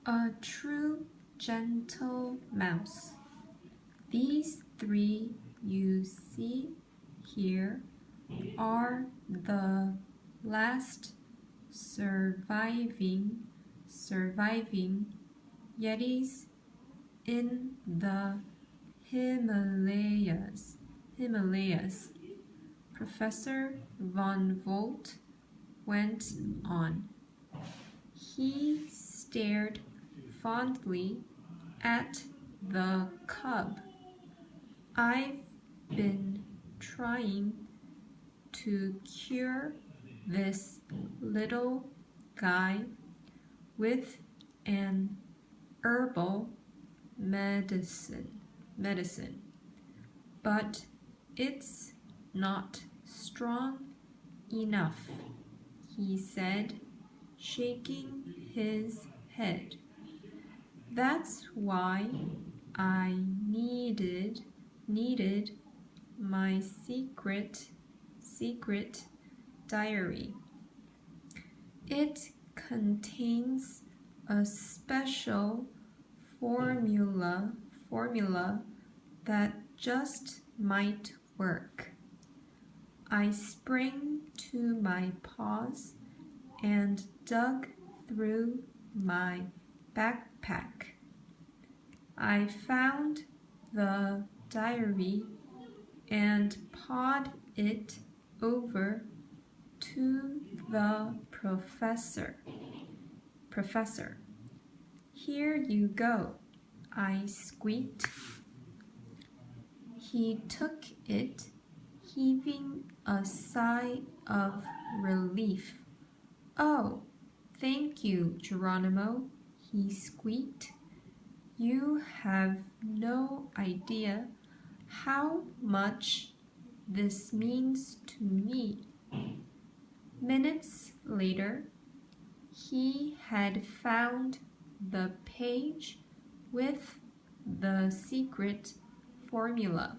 A true gentle mouse. These three you see here are the last surviving Yetis in the Himalayas. Professor von Volt went on. He stared fondly at the cub. I've been trying to cure this little guy with an herbal medicine, but it's not strong enough, he said, shaking his head. That's why I needed my secret diary. It contains a special formula that just might work. I sprang to my paws and dug through my backpack. I found the diary and pawed it over to the professor. Professor, here you go, I squeaked. He took it, heaving a sigh of relief. Oh, thank you, Geronimo, he squeaked. You have no idea how much this means to me. Minutes later, he had found the page with the secret formula.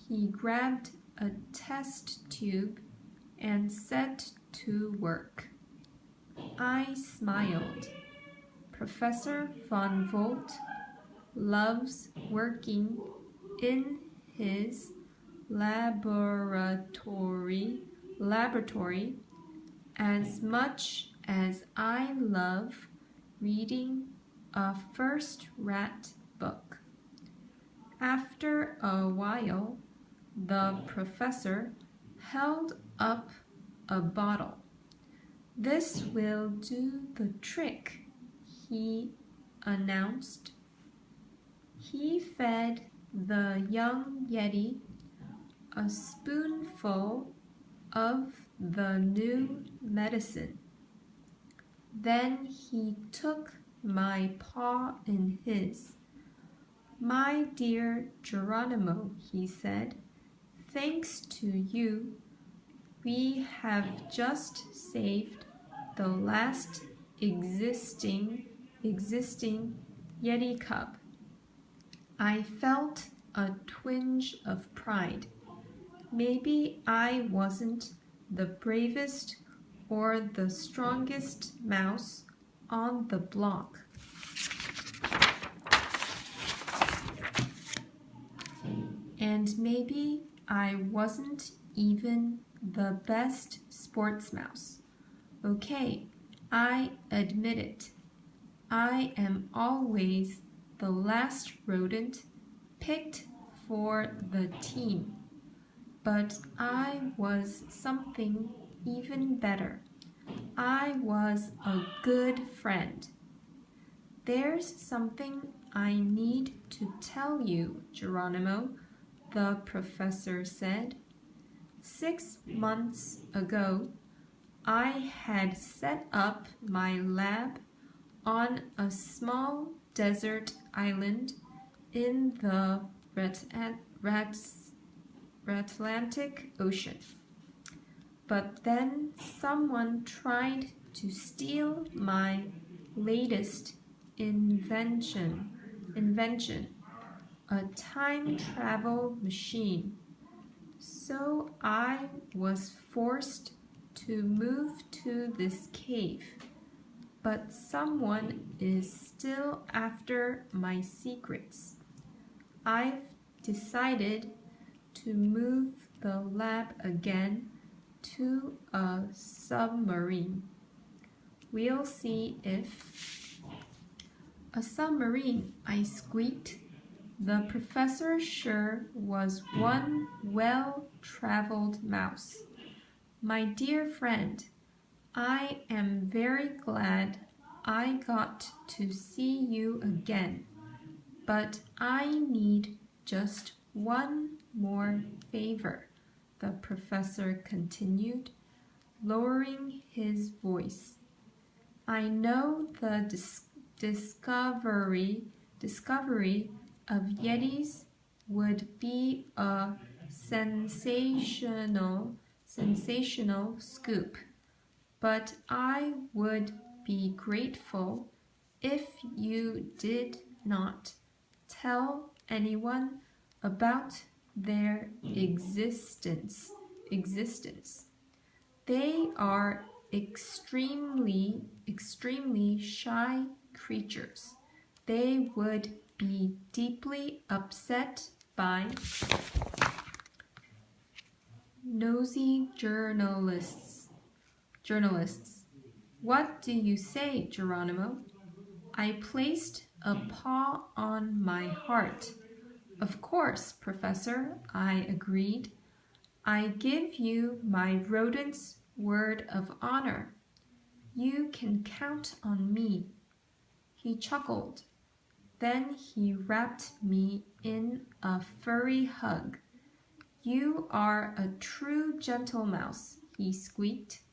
He grabbed a test tube and set to work. I smiled. Professor von Volt loves working in his laboratory as much as I love reading a first-rate book. After a while, the professor held up a bottle. This will do the trick, he announced. He fed the young Yeti a spoonful of the new medicine. Then he took my paw in his. My dear Geronimo, he said, thanks to you, we have just saved the last existing Yeti cub. I felt a twinge of pride. Maybe I wasn't the bravest or the strongest mouse on the block. And maybe I wasn't even the best sports mouse. Okay, I admit it. I am always the last rodent picked for the team. But I was something even better. I was a good friend. There's something I need to tell you, Geronimo, the professor said. 6 months ago, I had set up my lab on a small desert island in the Atlantic Ocean. But then someone tried to steal my latest invention, a time travel machine. So I was forced to move to this cave. but someone is still after my secrets. I've decided to move the lab again to a submarine. We'll see if... A submarine, I squeaked. The professor sure was one well-traveled mouse. My dear friend, I am very glad I got to see you again, but I need just one more favor, the professor continued, lowering his voice. I know the discovery of Yetis would be a sensational scoop, but I would be grateful if you did not tell anyone about their existence. They are extremely shy creatures. They would be deeply upset by nosy journalists. What do you say, Geronimo? I placed a paw on my heart. Of course, Professor, I agreed. I give you my rodent's word of honor. You can count on me. He chuckled. Then he wrapped me in a furry hug. You are a true gentle mouse, he squeaked.